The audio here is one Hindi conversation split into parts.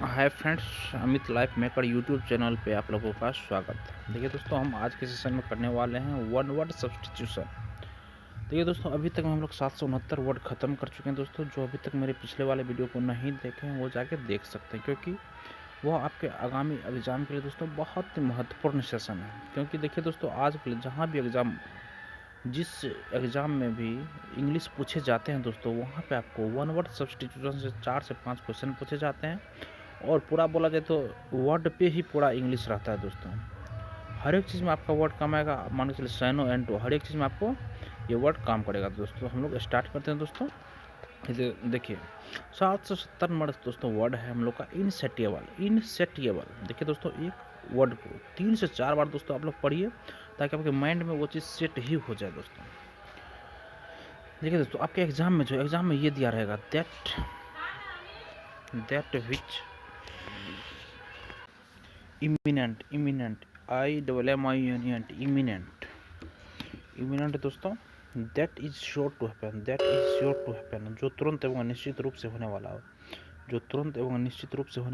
Hi friends, Amit life maker YouTube channel पे आप लोगों का स्वागत है। देखिए दोस्तों, हम आज के सेशन में करने वाले हैं वन वर्ड सब्स्टिट्यूशन। देखिए दोस्तों, अभी तक हम लोग 769 वर्ड ख़त्म कर चुके हैं दोस्तों। जो अभी तक मेरे पिछले वाले वीडियो को नहीं देखे हैं वो जाके देख सकते हैं, क्योंकि वो आपके आगामी एग्ज़ाम के लिए दोस्तों बहुत ही महत्वपूर्ण सेशन है। क्योंकि देखिए दोस्तों, आज जहाँ भी एग्ज़ाम, जिस एग्ज़ाम में भी इंग्लिश पूछे जाते हैं दोस्तों, वहाँ पे आपको वन वर्ड सब्स्टिट्यूशन से 4 से 5 क्वेश्चन पूछे जाते हैं। और पूरा बोला जाए तो वर्ड पे ही पूरा इंग्लिश रहता है दोस्तों। हर एक चीज़ में आपका वर्ड काम आएगा। मान के चलिए सैनो एंड टू, हर एक चीज़ में आपको ये वर्ड काम करेगा दोस्तों। हम लोग स्टार्ट करते हैं दोस्तों। देखिए, 770 वर्ड दोस्तों वर्ड है हम लोग का इनसेटिएबल। इनसेटिएबल देखिए दोस्तों, एक वर्ड को 3 से 4 बार दोस्तों आप लोग पढ़िए, ताकि आपके माइंड में वो चीज़ सेट ही हो जाए दोस्तों। देखिए दोस्तों, आपके एग्जाम में ये दिया रहेगा, दैट विच इमिनेंट, इमिनेंट दोस्तों, that is sure to happen, जो तुरंत एवं निश्चित रूप से होने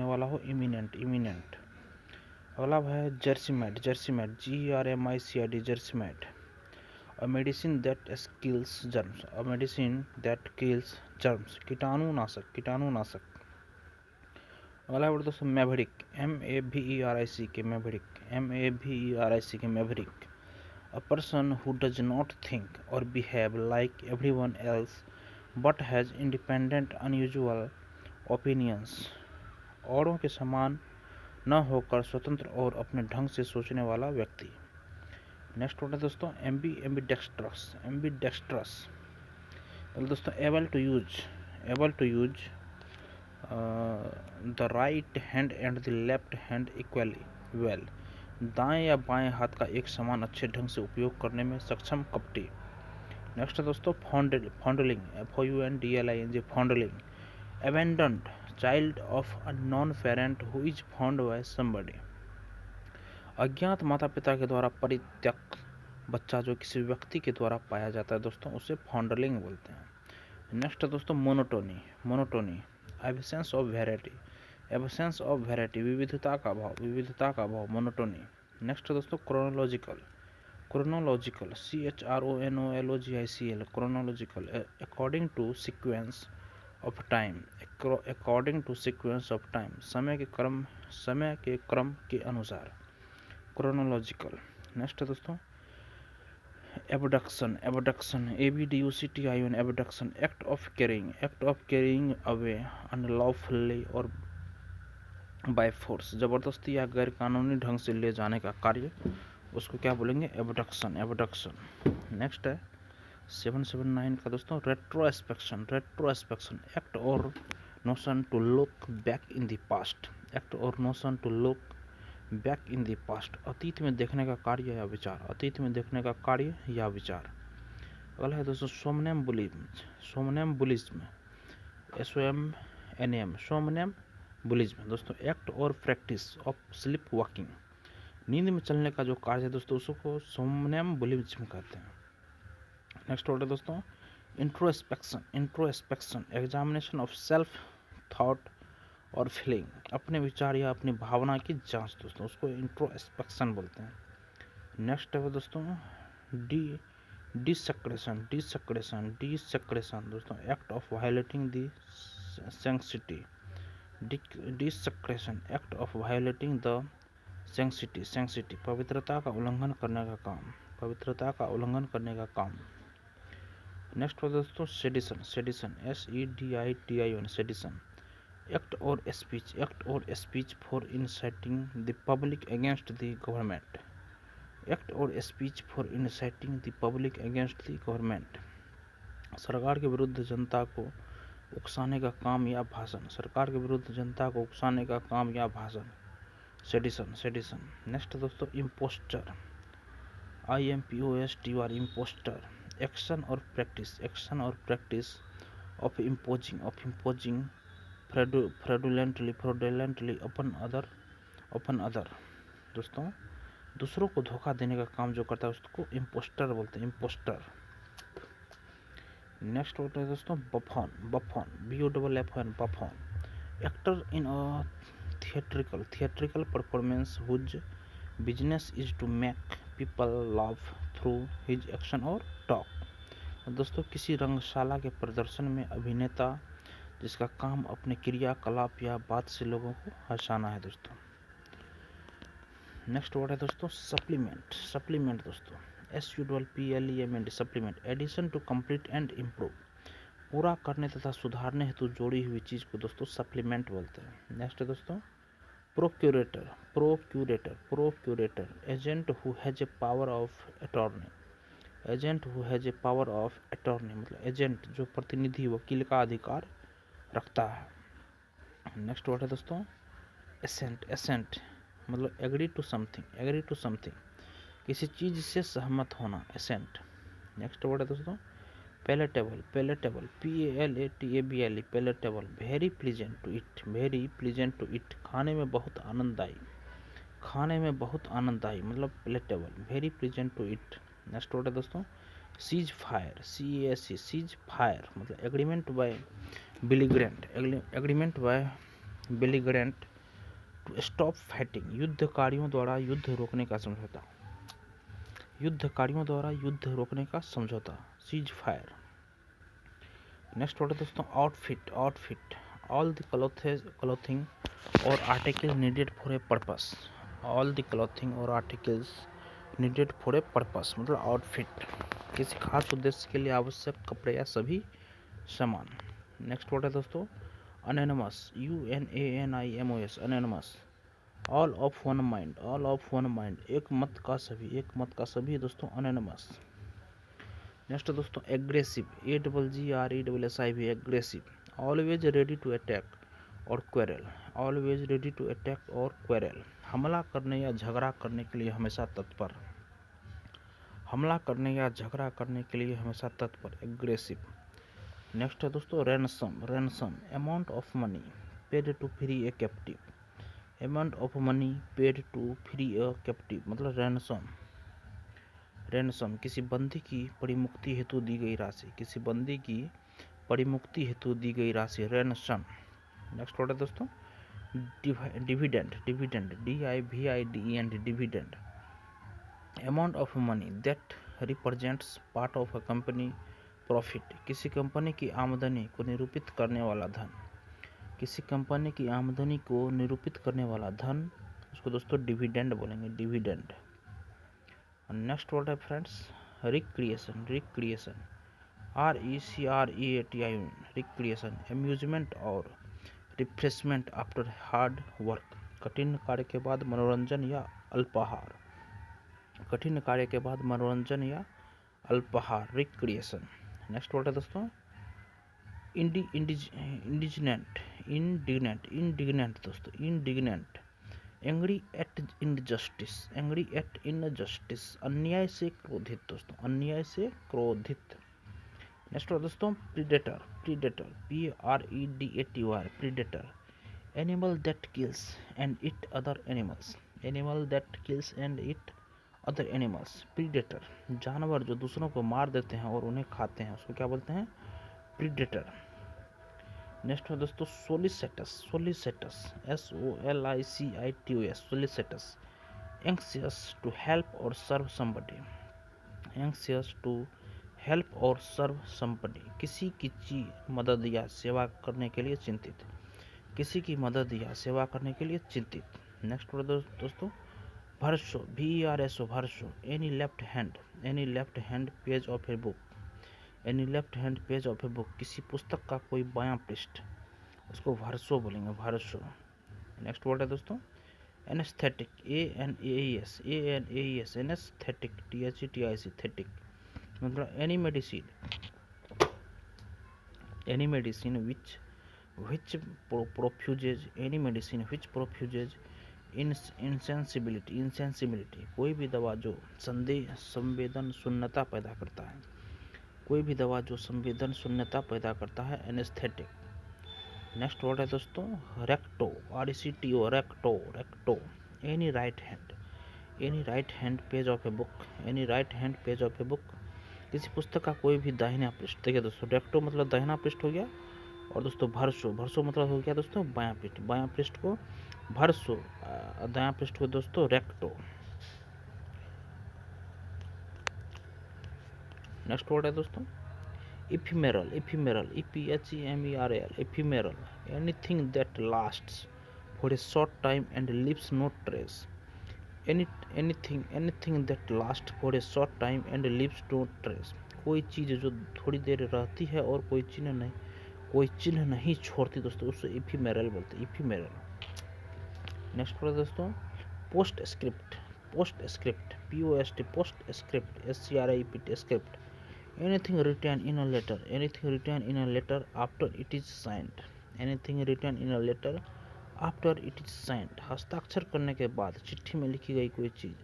वाला हो, इमिनेंट। अगला है germicide, GRMICID, germicide, a medicine that kills germs, कीटाणुनाशक। अगला वर्ड दोस्तों maverick, maverick, a person who does not think or behave like everyone else but has independent unusual opinions, औरों के समान न होकर स्वतंत्र और अपने ढंग से सोचने वाला व्यक्ति। नेक्स्ट वर्ड है दोस्तों एम्बीडेक्स्ट्रस। दोस्तों able to use the right hand and the left hand equally well, दाएं या बाएं हाथ का एक समान अच्छे ढंग से उपयोग करने में सक्षम कपटी। नेक्स्ट है दोस्तों foundling, FOUNDLING, foundling, abandoned child of a non parent who is found by somebody, अज्ञात माता पिता के द्वारा परित्यक्त बच्चा जो किसी व्यक्ति के द्वारा पाया जाता है दोस्तों, उसे फॉन्डलिंग बोलते हैं। नेक्स्ट है दोस्तों मोनोटोनी, एब्सेंस ऑफ वैरायटी, विविधता का अभाव, मोनोटोनी। नेक्स्ट है दोस्तों chronological, CHRONOLOGICL, chronological, according to sequence of time, समय के क्रम के अनुसार, क्रोनोलॉजिकल। नेक्स्ट है दोस्तों abduction, ABDUCTION, abduction, act of carrying away unlawfully और बाय फोर्स, जबरदस्ती या गैर कानूनी ढंग से ले जाने का कार्य, उसको क्या बोलेंगे, एबडक्शन। नेक्स्ट है 779 का दोस्तों रेट्रोस्पेक्शन, एक्ट और notion to look back in the past, अतीत में देखने का कार्य या विचार, अगला है दोस्तों सोमनेम्बुलिज्म, सोमनेम्बुलिज्म दोस्तों, एक्ट और प्रैक्टिस ऑफ स्लीप वॉकिंग, नींद में चलने का जो कार्य है दोस्तों, उसको सोमनेम्बुलिज्म कहते हैं। नेक्स्ट वर्ड है दोस्तों introspection, examination of self thought और फीलिंग, अपने विचार या अपनी भावना की जांच दोस्तों, उसको इंट्रोस्पेक्शन बोलते हैं। नेक्स्ट है दोस्तों डिसेक्रेशन दोस्तों, act of violating the sanctity, sanctity, पवित्रता का उल्लंघन करने का काम, नेक्स्ट है दोस्तों सेडिशन, SEDITION, सेडिशन, एक्ट और speech for inciting the public against the government, सरकार के विरुद्ध जनता को उकसाने का काम या भाषण, सेडिशन। नेक्स्ट दोस्तों इम्पोस्टर, इम्पोस्टर, एक्शन और practice of imposing fraudulently upon other दोस्तों, दूसरों को धोखा देने का काम जो करता है उसको इम्पोस्टर बोलते हैं, इम्पोस्टर। नेक्स्ट होता है दोस्तों buffoon, BOFFON, actor in a theatrical performance whose business is to make people love through his action और टॉक। दोस्तों किसी रंगशाला के प्रदर्शन में अभिनेता जिसका काम अपने क्रियाकलाप या बात से लोगों को हंसाना है दोस्तों। नेक्स्ट वर्ड है दोस्तों सप्लीमेंट दोस्तों, SUPPLEMENT supplement, addition to complete and improve, पूरा करने तथा सुधारने हेतु जोड़ी हुई चीज को दोस्तों सप्लीमेंट बोलते हैं। नेक्स्ट है दोस्तों procurator, agent who has a power of attorney, मतलब एजेंट जो प्रतिनिधि वकील का अधिकार रखता है। नेक्स्ट वर्ड है दोस्तों एसेंट, मतलब एग्री टू समथिंग, किसी चीज से सहमत होना, एसेंट। नेक्स्ट वर्ड है दोस्तों palatable, PALATABLE, palatable, very pleasant to eat, खाने में बहुत आनंददायी, मतलब palatable, very pleasant to eat. Next word है दोस्तों cease fire, CASE, cease fire, मतलब agreement by belligerent to stop fighting, युद्धकारियों द्वारा युद्ध रोकने का समझौता, सीज फायर। नेक्स्ट वर्ड है दोस्तों आउटफिट, ऑल द क्लोथिंग और article needed for a purpose, मतलब आउटफिट, किसी खास उद्देश्य के लिए आवश्यक कपड़े या सभी सामान। नेक्स्ट वर्ड है दोस्तों unanimous, UNANIMOS, unanimous, all of one mind, एक मत का सभी दोस्तों अनोनिमस। नेक्स्ट दोस्तों aggressive, AGGRESSIV, aggressive, always ready to attack और क्वेरल, हमला करने या झगड़ा करने के लिए हमेशा तत्पर, एग्रेसिव। नेक्स्ट है दोस्तों ransom, amount of money paid to free a captive, मतलब रैनसम, किसी बंदी की परिमुक्ति हेतु दी गई राशि, रैनसम। नेक्स्ट वर्ड है दोस्तों dividend, DIVIDEND, dividend, amount of money that represents part of a company profit, किसी कंपनी की आमदनी को निरूपित करने वाला धन, उसको दोस्तों डिविडेंड बोलेंगे, डिविडेंड। नेक्स्ट वर्ड है friends recreation, RECREATION, recreation, amusement और रिफ्रेशमेंट आफ्टर हार्ड वर्क, कठिन कार्य के बाद मनोरंजन या अल्पाहार, रिक्रिएशन। नेक्स्ट वर्ड है दोस्तों इंडिग्नेंट दोस्तों, एंग्री एट इनजस्टिस, अन्याय से क्रोधित दोस्तों, नेक्स्ट वर्ड दोस्तों predator, PREDATOR, predator, animal that kills and it other animals, predator, जानवर जो दूसरों को मार देते हैं और उन्हें खाते हैं, उसको क्या बोलते हैं, प्रीडेटर। नेक्स्ट है दोस्तों सोलिसिटस, SOLICITOS, एंक्सियस टू हेल्प और सर्व समबडी, किसी की मदद या सेवा करने के लिए चिंतित, नेक्स्ट वर्ड दोस्तों भर्सो, VERSO, any left hand page of a book, किसी पुस्तक का कोई बायां पृष्ठ, उसको भर्सो बोलेंगे, भर्सो। नेक्स्ट वर्ड है दोस्तों एनेस्थेटिक, ANAES, एनेस्थेटिक, THETIC, थेटिक, मतलब any medicine which profuses insensibility, कोई भी दवा जो संवेदन शून्यता पैदा करता है, एनेस्थेटिक। नेक्स्ट वर्ड है दोस्तों recto, recto, any right hand page of a book, किसी पुस्तक का कोई भी दाहिना पृष्ठ। देखिए दोस्तों रेक्टो मतलब दाहिना पृष्ठ हो गया और दोस्तों भरसो, भरसो मतलब हो गया दोस्तों बायां पृष्ठ, बायां पृष्ठ को भरसो, दायां पृष्ठ को दोस्तों रेक्टो। नेक्स्ट वर्ड है दोस्तों ephemeral, ephemeral EPHEMERAL, ephemeral, anything that lasts for a short time and leaves no trace, anything that last for a short time and leaves no trace, कोई चीज़ जो थोड़ी देर रहती है और कोई चिन्ह नहीं छोड़ती दोस्तों, उससे इफिमेरल बोलते हैं, इफिमेरल। नेक्स्ट है दोस्तों post script, post script POST, post script SCRIPT, script, anything written in a letter, anything written in a letter after it is signed, anything written in a letter after it is signed, हस्ताक्षर करने के बाद चिट्ठी में लिखी गई कोई चीज़,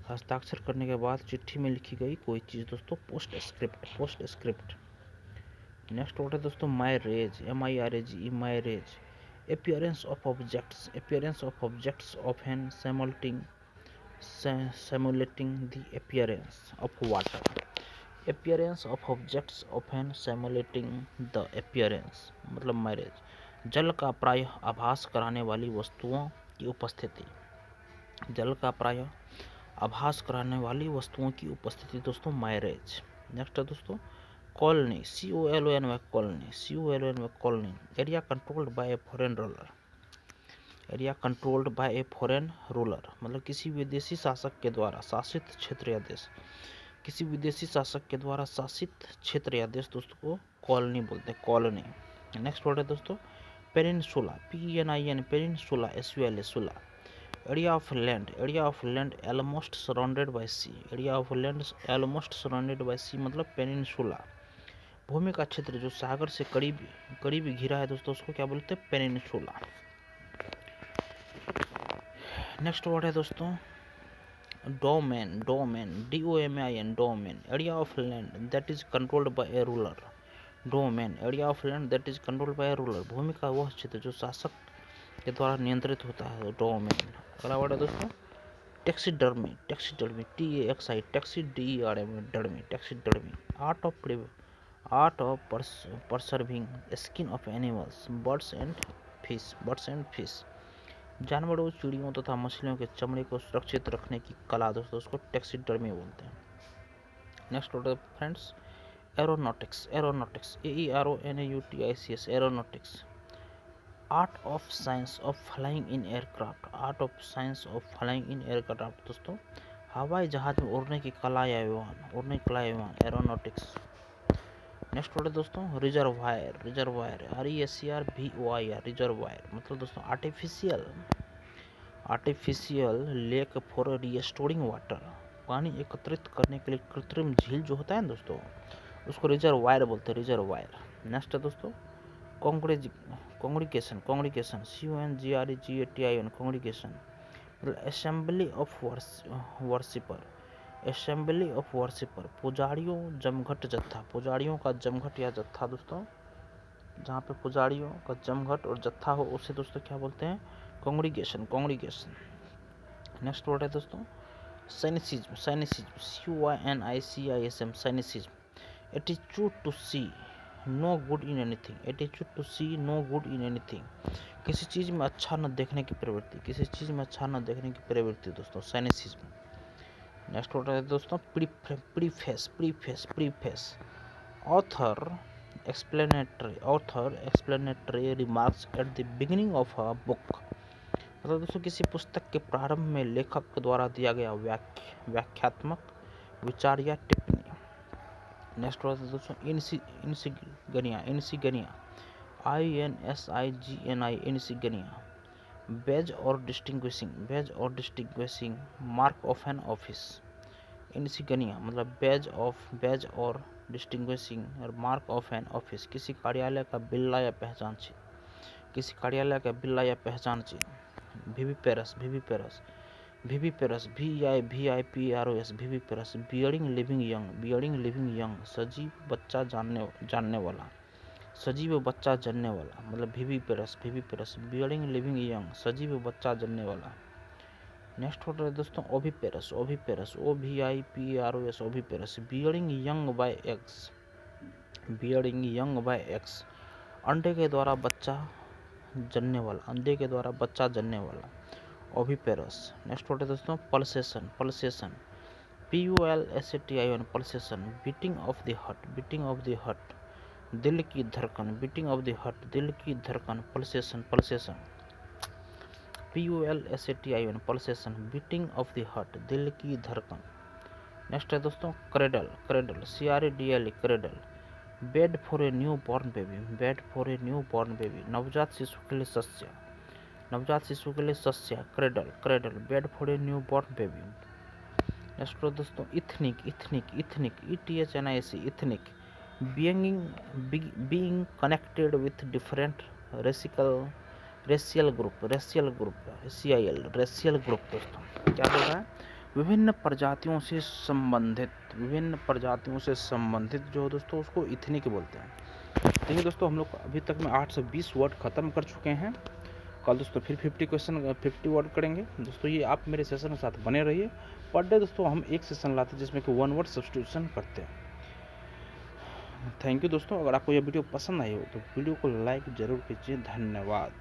हस्ताक्षर करने के बाद चिट्ठी में लिखी गई कोई चीज़ दोस्तों post script, post script. Next word है दोस्तों marriage, MIRAGE, marriage, appearance of objects, appearance of objects often simulating the appearance of water, appearance of objects often simulating the appearance, मतलब मैरेज, जल का प्रायः आभास कराने वाली वस्तुओं की उपस्थिति, जल का प्रायः आभास कराने वाली वस्तुओं की उपस्थिति दोस्तों मैरेज। नेक्स्ट है दोस्तों colony, COLONY, colony, COLONY, colony, area controlled by a foreign ruler, area controlled by a foreign ruler, मतलब किसी विदेशी शासक के द्वारा शासित क्षेत्र या देश, किसी विदेशी शासक के द्वारा शासित क्षेत्र या देश दोस्तों को कॉलोनी बोलते हैं, कॉलोनी। नेक्स्ट वर्ड है दोस्तों पेनिनसुला, PENIN, पेनिनसुला, SULA, सुला, area of land, area of land almost surrounded by sea, area of land almost surrounded by sea, मतलब पेनिनसुला, भूमि का क्षेत्र जो सागर से करीब घिरा है दोस्तों, उसको क्या बोलते हैं पेनिनसुला। नेक्स्ट वर्ड है दोस्तों domain, domain, DOMAIN, domain, area of land that is controlled by a ruler, domain, area of land that is controlled by a ruler, भूमि का वह क्षेत्र जो शासक के द्वारा नियंत्रित होता है, डोमेन। अगला वर्ड है दोस्तों taxidermy, taxidermy, TAXI, taxidermy, taxidermy, art of preserving skin of animals, birds and fish, जानवरों, चिड़ियों तथा मछलियों के चमड़े को सुरक्षित रखने की कला दोस्तों, उसको टैक्सीडर्मी बोलते हैं। Next word friends aeronautics, aeronautics, AERONAUTICS, aeronautics, art of science of flying in aircraft, art of science of flying in aircraft दोस्तों हवाई जहाज में उड़ने की कला या विमान, एरोनॉटिक्स। नेक्स्ट वर्ड है दोस्तों रिजर्वायर, रिजर्वायर, RESERVOIR, रिजर्वायर, मतलब दोस्तों artificial lake for restoring water, पानी एकत्रित करने के लिए कृत्रिम झील जो होता है ना दोस्तों, उसको रिजर्वायर बोलते हैं, रिजर्वायर। नेक्स्ट है दोस्तों कॉन्ग्रीगेशन, कॉन्ग्रीगेशन, CONGREGATION, कॉन्ग्रीगेशन, मतलब assembly of worshipper, assembly of worshipper, पुजारियों जमघट जत्था, पुजारियों का जमघट या जत्था दोस्तों, जहाँ पे पुजारियों का जमघट और जत्था हो उसे दोस्तों क्या बोलते हैं कॉन्ग्रीगेशन, कॉन्ग्रीगेशन। नेक्स्ट वर्ड है दोस्तों cynicism, cynicism, CYNICISM, cynicism, attitude to see no good in anything, attitude to see no good in anything, किसी चीज़ में अच्छा न देखने की प्रवृत्ति, किसी चीज़ में अच्छा न देखने की प्रवृत्ति दोस्तों, साइनिसिज्म। नेक्स्ट वर्ड है दोस्तों preface, preface, preface, author explanatory remarks at the beginning of a book, मतलब दोस्तों किसी पुस्तक के प्रारंभ में लेखक द्वारा दिया गया व्याख्यात्मक विचार या टिप्पणी। नेक्स्ट वर्ड है दोस्तों insignia, insignia, INSIGNI, insignia, badge और distinguishing mark of an office, insignia मतलब बैज और distinguishing mark of an office, किसी कार्यालय का बिल्ला या पहचान चिन्ह, किसी कार्यालय का बिल्ला या पहचान चिन्ह। Viviparous, viviparous, viviparous, VIVIPROS, viviparous, bearing living young, सजीव बच्चा जानने वाला, सजीव बच्चा जनने वाला, मतलब viviparous, viviparous, bearing living young, सजीव बच्चा जनने वाला। नेक्स्ट वर्ड है दोस्तों oviparous, oviparous, OVIPROS, oviparous, bearing young by eggs, bearing young by eggs, अंडे के द्वारा बच्चा जनने वाला, अंडे के द्वारा बच्चा जनने वाला, ओविपेरस। नेक्स्ट वर्ड है दोस्तों pulsation, pulsation, PULSATION, pulsation, beating of the heart, beating of the heart, दिल की धड़कन, बीटिंग ऑफ द हार्ट, दिल की धड़कन, pulsation, pulsation, PULSATION, pulsation, beating of the heart, दिल की धड़कन। नेक्स्ट है दोस्तों cradle, cradle, CRADL, cradle, bed for a new born baby, bed for a new born baby, नवजात शिशु के लिए शस्या, नवजात शिशु के लिए शस्या, cradle, cradle, bed for a new born baby. Next दोस्तों ethnic, ethnic, ethnic, ETHNIC, ethnic, being connected with different racial group, racial group, CIL, racial group. दोस्तों क्या बोल रहा है, विभिन्न प्रजातियों से संबंधित, विभिन्न प्रजातियों से संबंधित जो दोस्तों उसको इथनिक बोलते हैं। देखिए दोस्तों हम लोग अभी तक में 8 से 20 वर्ड ख़त्म कर चुके हैं। कल दोस्तों फिर 50 वर्ड करेंगे। दोस्तों ये आप मेरे सेशन के साथ बने रहिए। पर डे दोस्तों हम एक सेशन लाते हैं जिसमें कि 1 वर्ड सब्स्टिट्यूशन करते हैं। थैंक यू दोस्तों। अगर आपको यह वीडियो पसंद आई हो तो वीडियो को लाइक ज़रूर कीजिए। धन्यवाद।